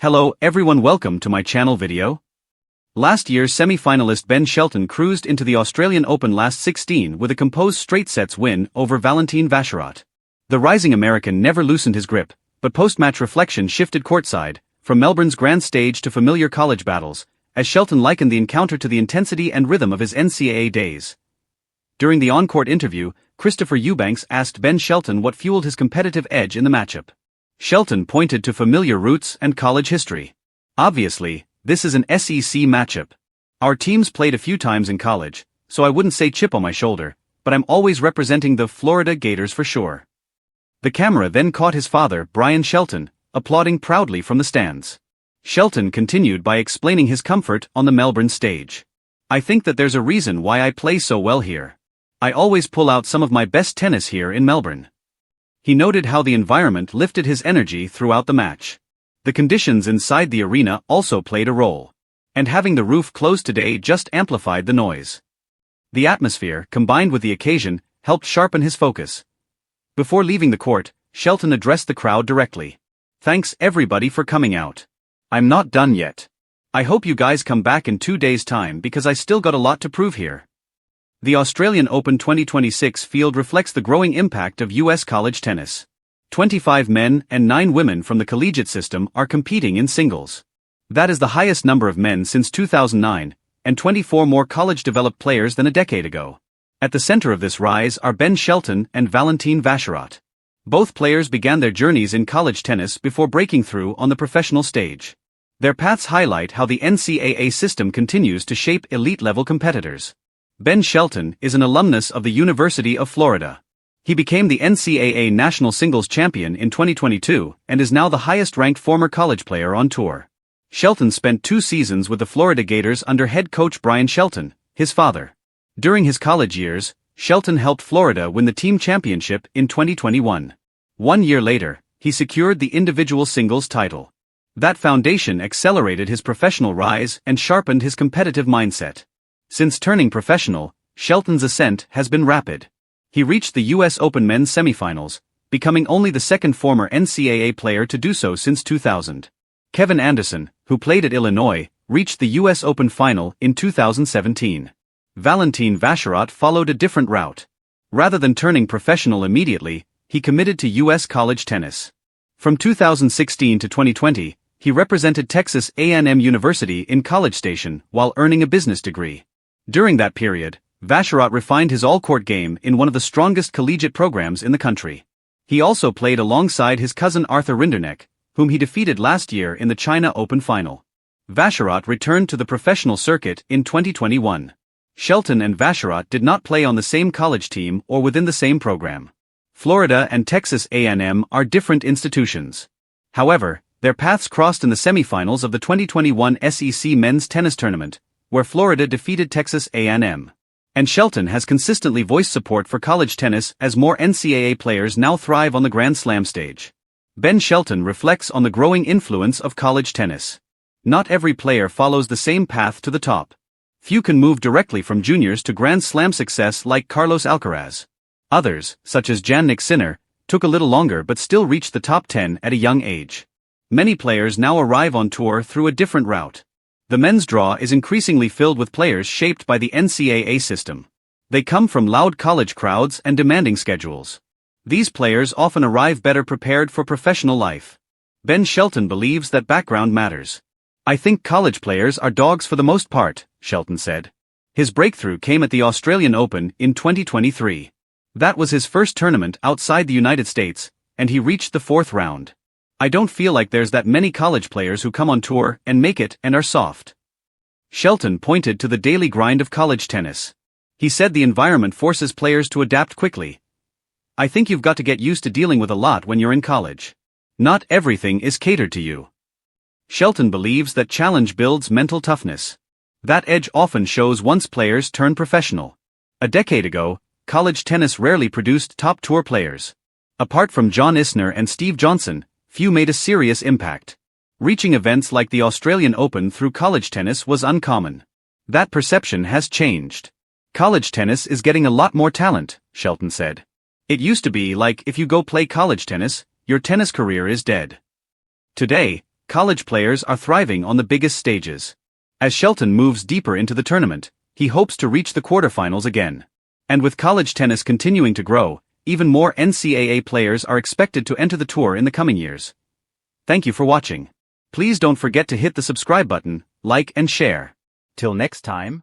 Hello everyone, welcome to my channel video. Last year's semi-finalist Ben Shelton cruised into the Australian Open last 16 with a composed straight sets win over Valentin Vacherot. The rising American never loosened his grip, but post-match reflection shifted courtside, from Melbourne's grand stage to familiar college battles, as Shelton likened the encounter to the intensity and rhythm of his NCAA days. During the on-court interview, Christopher Eubanks asked Ben Shelton what fueled his competitive edge in the matchup. Shelton pointed to familiar roots and college history. Obviously, this is an SEC matchup. Our teams played a few times in college, so I wouldn't say chip on my shoulder, but I'm always representing the Florida Gators for sure. The camera then caught his father, Brian Shelton, applauding proudly from the stands. Shelton continued by explaining his comfort on the Melbourne stage. I think that there's a reason why I play so well here. I always pull out some of my best tennis here in Melbourne. He noted how the environment lifted his energy throughout the match. The conditions inside the arena also played a role. And having the roof closed today just amplified the noise. The atmosphere, combined with the occasion, helped sharpen his focus. Before leaving the court, Shelton addressed the crowd directly. Thanks everybody for coming out. I'm not done yet. I hope you guys come back in 2 days' time because I still got a lot to prove here. The Australian Open 2026 field reflects the growing impact of US college tennis. 25 men and 9 women from the collegiate system are competing in singles. That is the highest number of men since 2009, and 24 more college-developed players than a decade ago. At the center of this rise are Ben Shelton and Valentin Vacherot. Both players began their journeys in college tennis before breaking through on the professional stage. Their paths highlight how the NCAA system continues to shape elite-level competitors. Ben Shelton is an alumnus of the University of Florida. He became the NCAA National Singles Champion in 2022 and is now the highest-ranked former college player on tour. Shelton spent 2 seasons with the Florida Gators under head coach Brian Shelton, his father. During his college years, Shelton helped Florida win the team championship in 2021. 1 year later, he secured the individual singles title. That foundation accelerated his professional rise and sharpened his competitive mindset. Since turning professional, Shelton's ascent has been rapid. He reached the US Open men's semifinals, becoming only the second former NCAA player to do so since 2000. Kevin Anderson, who played at Illinois, reached the US Open final in 2017. Valentin Vacherot followed a different route. Rather than turning professional immediately, he committed to US college tennis. From 2016 to 2020, he represented Texas A&M University in College Station while earning a business degree. During that period, Vacherot refined his all-court game in one of the strongest collegiate programs in the country. He also played alongside his cousin Arthur Rinderknecht, whom he defeated last year in the China Open final. Vacherot returned to the professional circuit in 2021. Shelton and Vacherot did not play on the same college team or within the same program. Florida and Texas A&M are different institutions. However, their paths crossed in the semifinals of the 2021 SEC men's tennis tournament, where Florida defeated Texas A&M. And Shelton has consistently voiced support for college tennis as more NCAA players now thrive on the Grand Slam stage. Ben Shelton reflects on the growing influence of college tennis. Not every player follows the same path to the top. Few can move directly from juniors to Grand Slam success like Carlos Alcaraz. Others, such as Jannik Sinner, took a little longer but still reached the top 10 at a young age. Many players now arrive on tour through a different route. The men's draw is increasingly filled with players shaped by the NCAA system. They come from loud college crowds and demanding schedules. These players often arrive better prepared for professional life. Ben Shelton believes that background matters. I think college players are dogs for the most part, Shelton said. His breakthrough came at the Australian Open in 2023. That was his first tournament outside the United States, and he reached the 4th round. I don't feel like there's that many college players who come on tour and make it and are soft. Shelton pointed to the daily grind of college tennis. He said the environment forces players to adapt quickly. I think you've got to get used to dealing with a lot when you're in college. Not everything is catered to you. Shelton believes that challenge builds mental toughness. That edge often shows once players turn professional. A decade ago, college tennis rarely produced top tour players. Apart from John Isner and Steve Johnson, few made a serious impact. Reaching events like the Australian Open through college tennis was uncommon. That perception has changed. College tennis is getting a lot more talent, Shelton said. It used to be like if you go play college tennis, your tennis career is dead. Today, college players are thriving on the biggest stages. As Shelton moves deeper into the tournament, he hopes to reach the quarterfinals again. And with college tennis continuing to grow, even more NCAA players are expected to enter the tour in the coming years. Thank you for watching. Please don't forget to hit the subscribe button, like and share. Till next time.